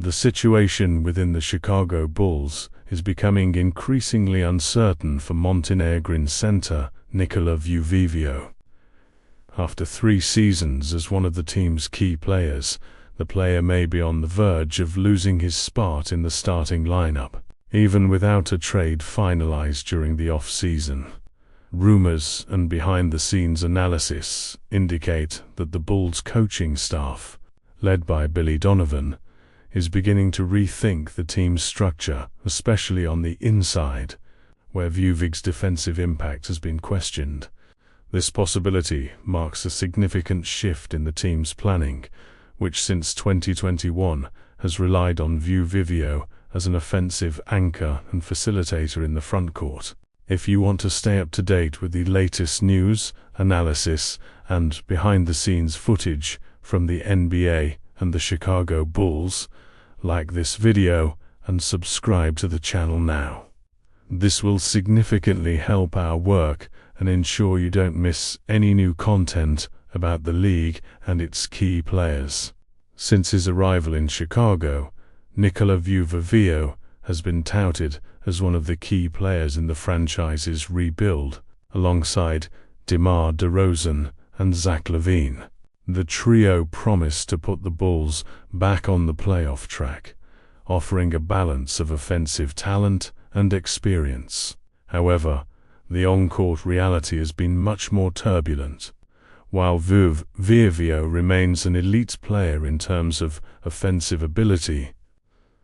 the situation within the Chicago Bulls is becoming increasingly uncertain for Montenegrin center Nikola Vučević. After 3 seasons as one of the team's key players, the player may be on the verge of losing his spot in the starting lineup, even without a trade finalized during the off-season. Rumors and behind-the-scenes analysis indicate that the Bulls' coaching staff, led by Billy Donovan, is beginning to rethink the team's structure, especially on the inside, where Vučević's defensive impact has been questioned. This possibility marks a significant shift in the team's planning, which since 2021 has relied on Vučević as an offensive anchor and facilitator in the frontcourt. If you want to stay up to date with the latest news, analysis, and behind-the-scenes footage from the NBA and the Chicago Bulls, like this video and subscribe to the channel now. This will significantly help our work and ensure you don't miss any new content about the league and its key players. Since his arrival in Chicago, Nikola Vučević has been touted as one of the key players in the franchise's rebuild, alongside DeMar DeRozan and Zach LaVine. The trio promised to put the Bulls back on the playoff track, offering a balance of offensive talent and experience. However, the on-court reality has been much more turbulent. While Vučević remains an elite player in terms of offensive ability,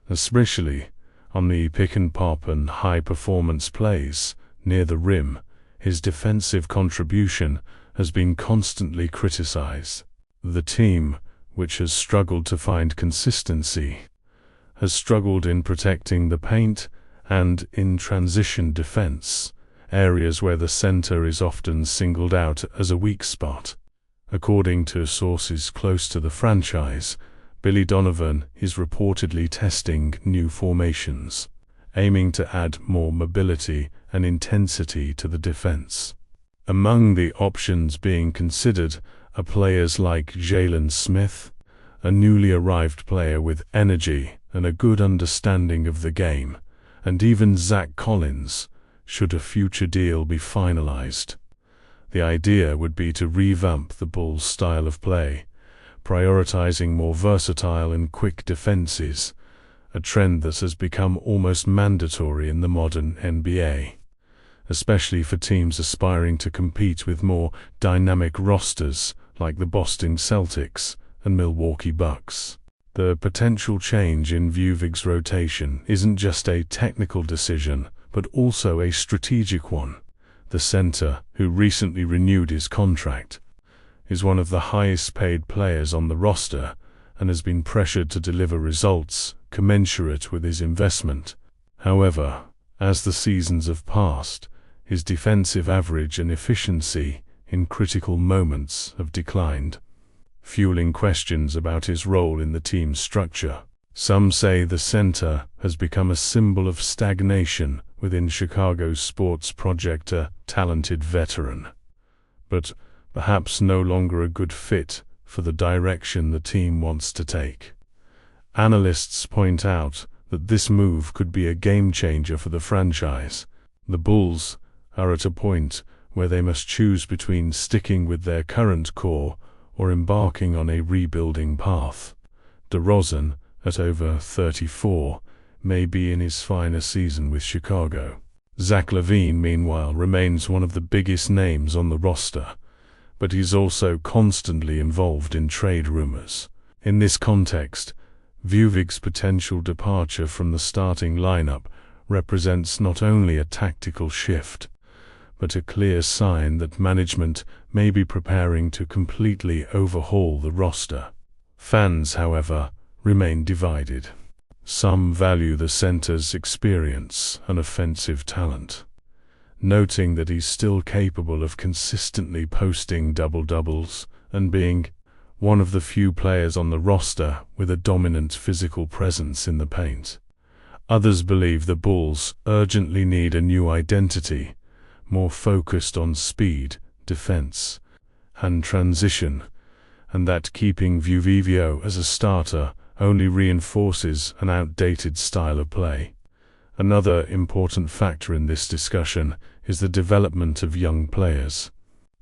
especially on the pick-and-pop and high-performance plays near the rim, his defensive contribution has been constantly criticized. The team, which has struggled to find consistency, has struggled in protecting the paint and in transition defense, areas where the center is often singled out as a weak spot. According to sources close to the franchise, Billy Donovan is reportedly testing new formations, aiming to add more mobility and intensity to the defense. Among the options being considered are players like Jalen Smith, a newly arrived player with energy and a good understanding of the game, and even Zach Collins, should a future deal be finalized. The idea would be to revamp the Bulls' style of play, prioritizing more versatile and quick defenses, a trend that has become almost mandatory in the modern NBA, especially for teams aspiring to compete with more dynamic rosters like the Boston Celtics and Milwaukee Bucks. The potential change in Vučević's rotation isn't just a technical decision, but also a strategic one. The center, who recently renewed his contract, is one of the highest-paid players on the roster and has been pressured to deliver results commensurate with his investment. However, as the seasons have passed, his defensive average and efficiency in critical moments have declined, fueling questions about his role in the team's structure. Some say the center has become a symbol of stagnation within Chicago's sports project, a talented veteran, but perhaps no longer a good fit for the direction the team wants to take. Analysts point out that this move could be a game-changer for the franchise. The Bulls are at a point where they must choose between sticking with their current core or embarking on a rebuilding path. DeRozan, at over 34, may be in his final season with Chicago. Zach LaVine, meanwhile, remains one of the biggest names on the roster, but he's also constantly involved in trade rumors. In this context, Vučević's potential departure from the starting lineup represents not only a tactical shift, but a clear sign that management may be preparing to completely overhaul the roster. Fans, however, remain divided. Some value the center's experience and offensive talent, noting that he's still capable of consistently posting double-doubles and being one of the few players on the roster with a dominant physical presence in the paint. Others believe the Bulls urgently need a new identity, more focused on speed, defense, and transition, and that keeping Vučević as a starter only reinforces an outdated style of play. Another important factor in this discussion is the development of young players.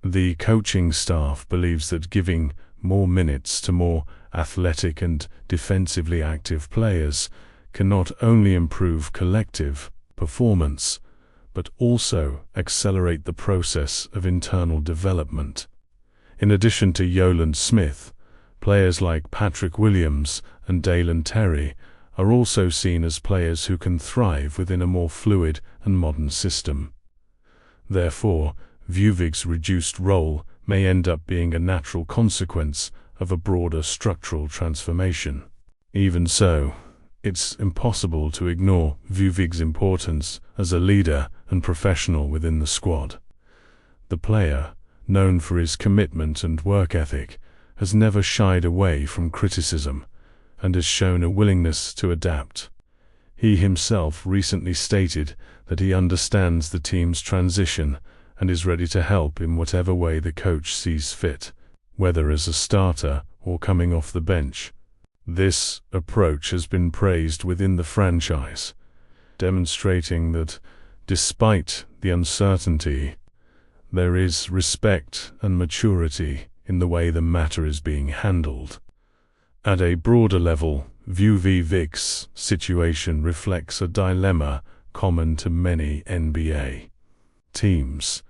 The coaching staff believes that giving more minutes to more athletic and defensively active players can not only improve collective performance, but also accelerate the process of internal development. In addition to Yoland Smith, players like Patrick Williams and Dalen Terry are also seen as players who can thrive within a more fluid and modern system. Therefore, Vučević's reduced role may end up being a natural consequence of a broader structural transformation. Even so, it's impossible to ignore Vučević's importance as a leader and professional within the squad. The player, known for his commitment and work ethic, has never shied away from criticism and has shown a willingness to adapt. He himself recently stated that he understands the team's transition and is ready to help in whatever way the coach sees fit, whether as a starter or coming off the bench. This approach has been praised within the franchise, demonstrating that, despite the uncertainty, there is respect and maturity in the way the matter is being handled. At a broader level, Vučević's situation reflects a dilemma common to many NBA teams: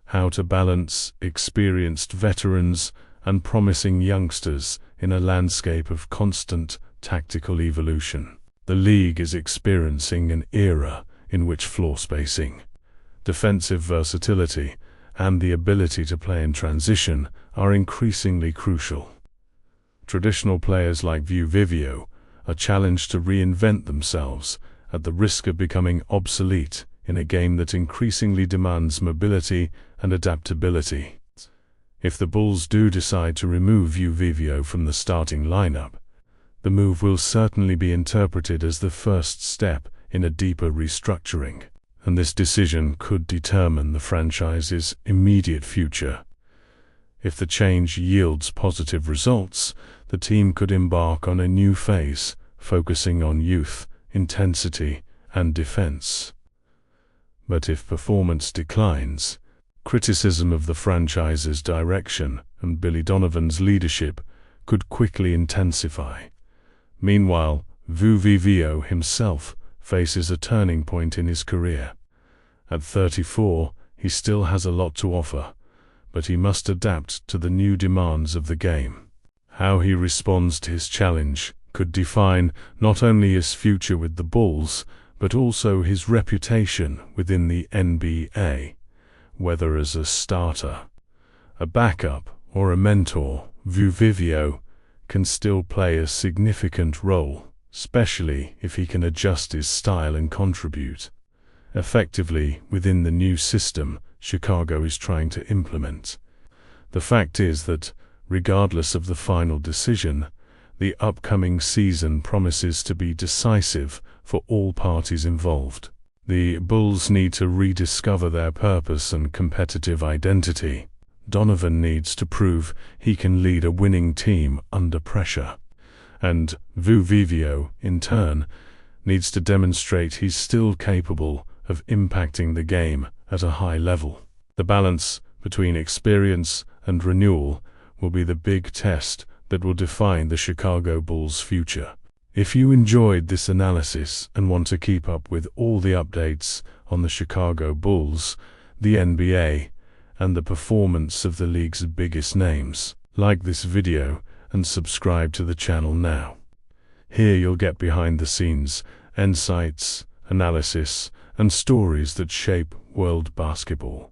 how to balance experienced veterans and promising youngsters in a landscape of constant tactical evolution. The league is experiencing an era in which floor spacing, defensive versatility, and the ability to play in transition are increasingly crucial. Traditional players like Vučević are challenged to reinvent themselves at the risk of becoming obsolete in a game that increasingly demands mobility and adaptability. If the Bulls do decide to remove Vučević from the starting lineup, the move will certainly be interpreted as the first step in a deeper restructuring, and this decision could determine the franchise's immediate future. If the change yields positive results, the team could embark on a new phase, focusing on youth, intensity, and defense. But if performance declines, criticism of the franchise's direction and Billy Donovan's leadership could quickly intensify. Meanwhile, Vučević himself faces a turning point in his career. At 34, he still has a lot to offer, but he must adapt to the new demands of the game. How he responds to his challenge could define not only his future with the Bulls, but also his reputation within the NBA. Whether as a starter, a backup, or a mentor, Vučević can still play a significant role, especially if he can adjust his style and contribute effectively within the new system Chicago is trying to implement. The fact is that, regardless of the final decision, the upcoming season promises to be decisive for all parties involved. The Bulls need to rediscover their purpose and competitive identity. Donovan needs to prove he can lead a winning team under pressure. And Vučević, in turn, needs to demonstrate he's still capable of impacting the game at a high level. The balance between experience and renewal will be the big test that will define the Chicago Bulls' future. If you enjoyed this analysis and want to keep up with all the updates on the Chicago Bulls, the NBA, and the performance of the league's biggest names, like this video and subscribe to the channel now. Here you'll get behind the scenes, insights, analysis, and stories that shape world basketball.